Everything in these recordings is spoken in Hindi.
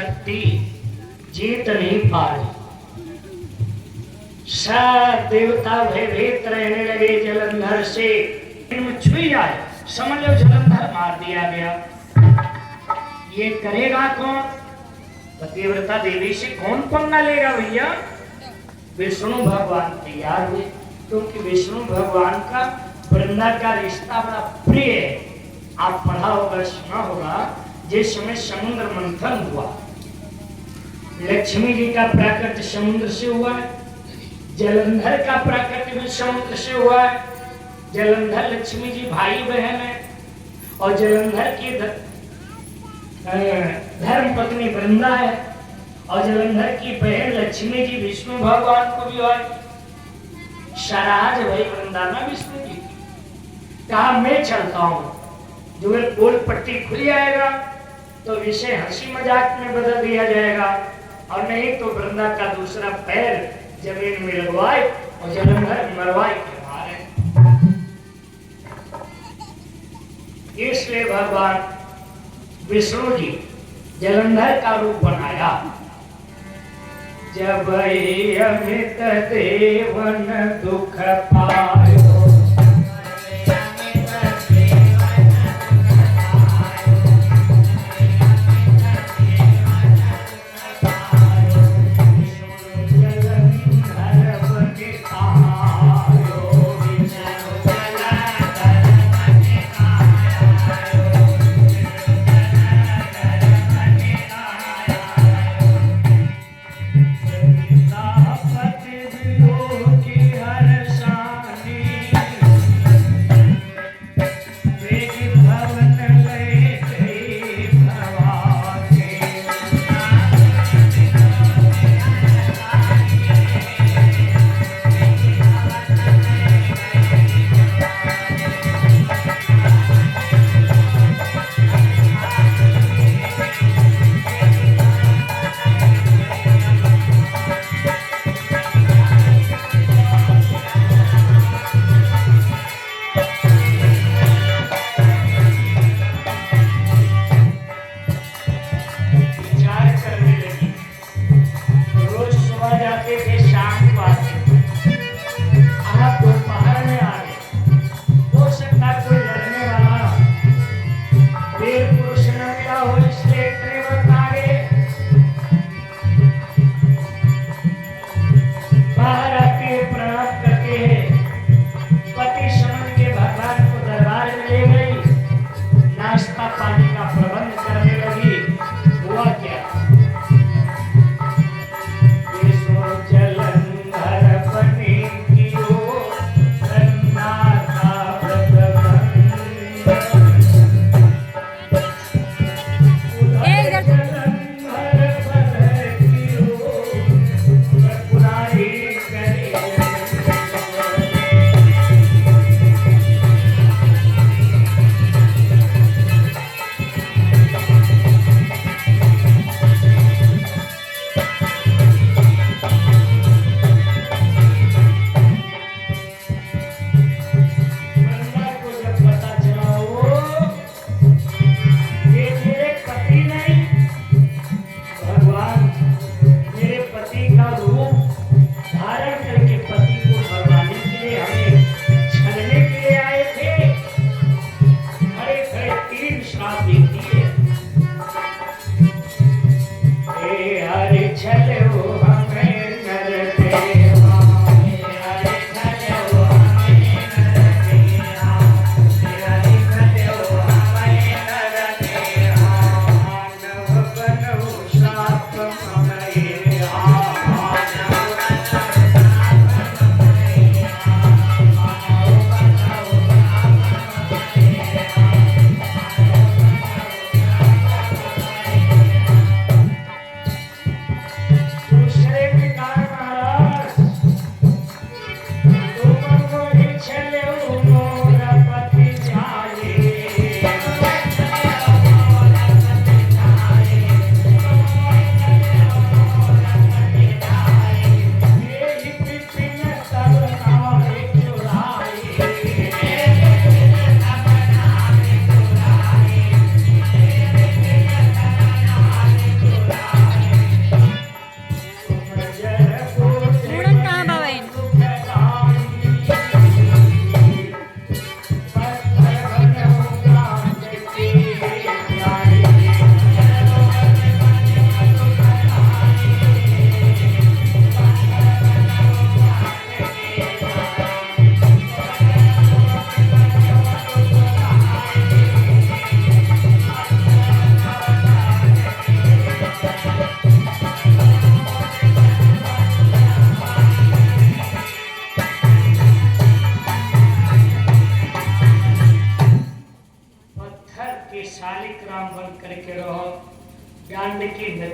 शक्ति जीत नहीं पाई। सब देवता भयभीत रहने लगे जलंधर से। छुई आए, समझ लो जलंधर मार दिया गया। ये करेगा कौन? पतिव्रता देवी से कौन पंगा लेगा भैया? विष्णु भगवान तैयार हुए, क्योंकि विष्णु भगवान का वृंदा का रिश्ता बड़ा प्रिय है। आप पढ़ा होगा, सुना होगा, जिस समय समुद्र मंथन हुआ, लक्ष्मी जी का प्राकट्य समुद्र से हुआ है, जलंधर का प्राकट्य भी समुद्र से हुआ है। जलंधर लक्ष्मी जी भाई बहन है, और जलंधर की धर्म पत्नी वृंदा है, और जलंधर की बहन लक्ष्मी जी विष्णु भगवान को भी है। शराज भाई वृंदावन विष्णु जी कहा मैं चलता हूँ, जो गोल पट्टी खुल जाएगा तो इसे हंसी मजाक में बदल दिया जाएगा, और नहीं तो वृंदा का दूसरा पैर जमीन में लगवाए और जलंधर मरवाए के मारे। इसलिए भगवान विष्णु जी जलंधर का रूप बनाया। जब अमित देवन दुख पायो,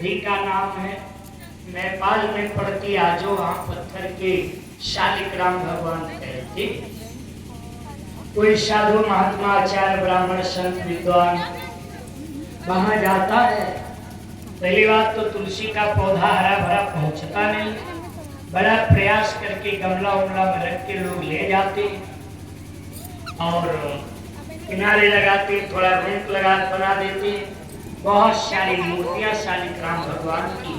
नदी का नाम है, नेपाल में पड़ती आजो वहां पत्थर के शालिग्राम भगवान कहते। कोई साधु महात्मा आचार्य ब्राह्मण संत विद्वान वहां जाता है, पहली बात तो तुलसी का पौधा हरा भरा पहुंचता नहीं, बड़ा प्रयास करके गमला उमला में रख के लोग ले जाते और किनारे लगाते, थोड़ा रूप लगा बना देते। बहुत सारी मूर्तियां शालिग्राम भगवान की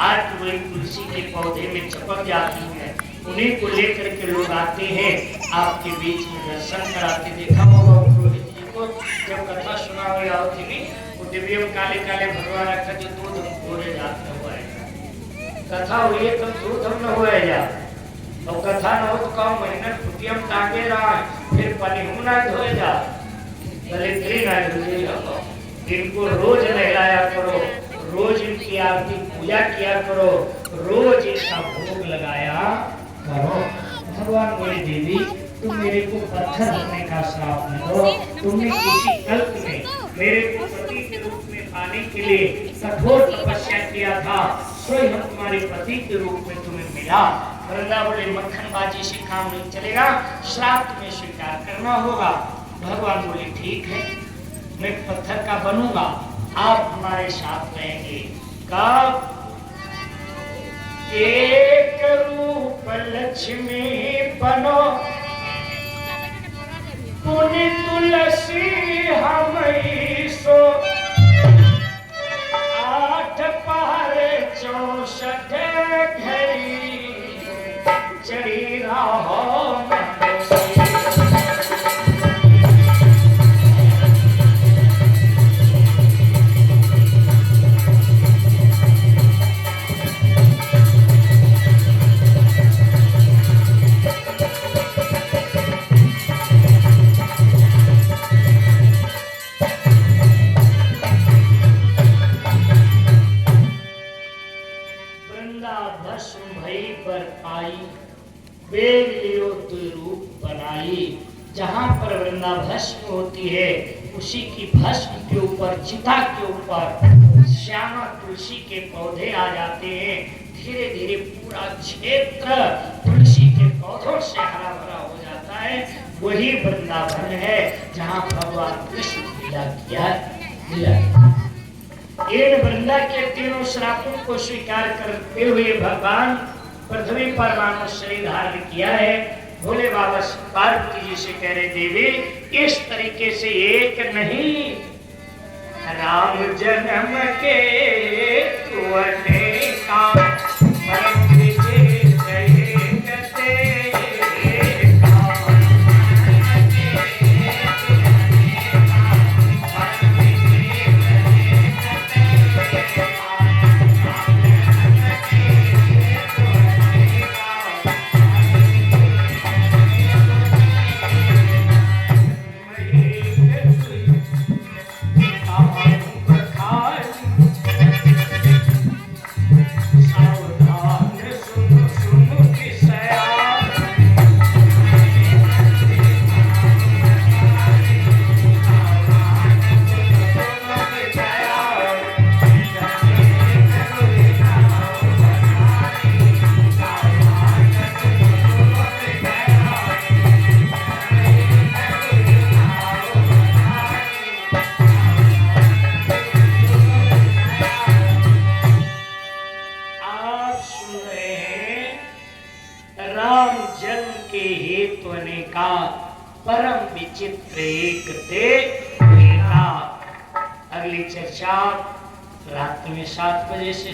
आज वही तुलसी के पौधे में चिपक जाती हैं, उन्हीं को लेकर के लोग आते हैं, आपके बीच में दर्शन कराते। देखा होगा पुरोहित जी को जब कथा सुना हुआ होती नहीं, वो दिव्य काले काले भगवान रखा जो दूध हम घोरे जाते हुए कथा हुई है, तुम दूध हम न हुए जा और कथा न हो तो कम महीना फुटियम टाके रहा है, फिर पानी हूं ना धोए जा दलिद्री ना धोए जाओ। इनको रोज नहलाया करो, रोज इनकी आरती पूजा किया करो, रोज इनका भोग लगाया करो। भगवान बोले देवी तुम मेरे को पत्थर रखने का श्राप न दो, तुमने किसी कल्प में मेरे को पति के रूप में पाने के लिए कठोर तपस्या किया था, स्वयं हम तुम्हारे पति के रूप में तुम्हें मिला। वृंदा बोले मक्खनबाजी से काम नहीं चलेगा, श्राप तुम्हें स्वीकार करना होगा। भगवान बोले ठीक है, मैं पत्थर का बनूंगा, आप हमारे साथ रहेंगे। कब? एक रूप लक्ष्मी बनो, पुनि तुलसी हम सो, 8 पहर 64 घड़ी चढ़ी रहो। जहाँ पर वृंदा भस्म होती है उसी की भस्म के ऊपर, चिता के ऊपर श्यामा तुलसी के पौधे आ जाते हैं। धीरे धीरे पूरा क्षेत्र तुलसी के पौधों से हरा भरा हो जाता है। वही वृंदावन है जहाँ भगवान कृष्ण लीला किया। इन वृंदा के तीनों श्रापों को स्वीकार करते हुए भगवान पृथ्वी पर मानव शरीर धारण किया है। भोले बाबा पार्वती जी से कह रहे देवी इस तरीके से एक नहीं, राम जन्म के तुअने का परम विचित्र एक ते अगली चर्चा रात में 7 बजे से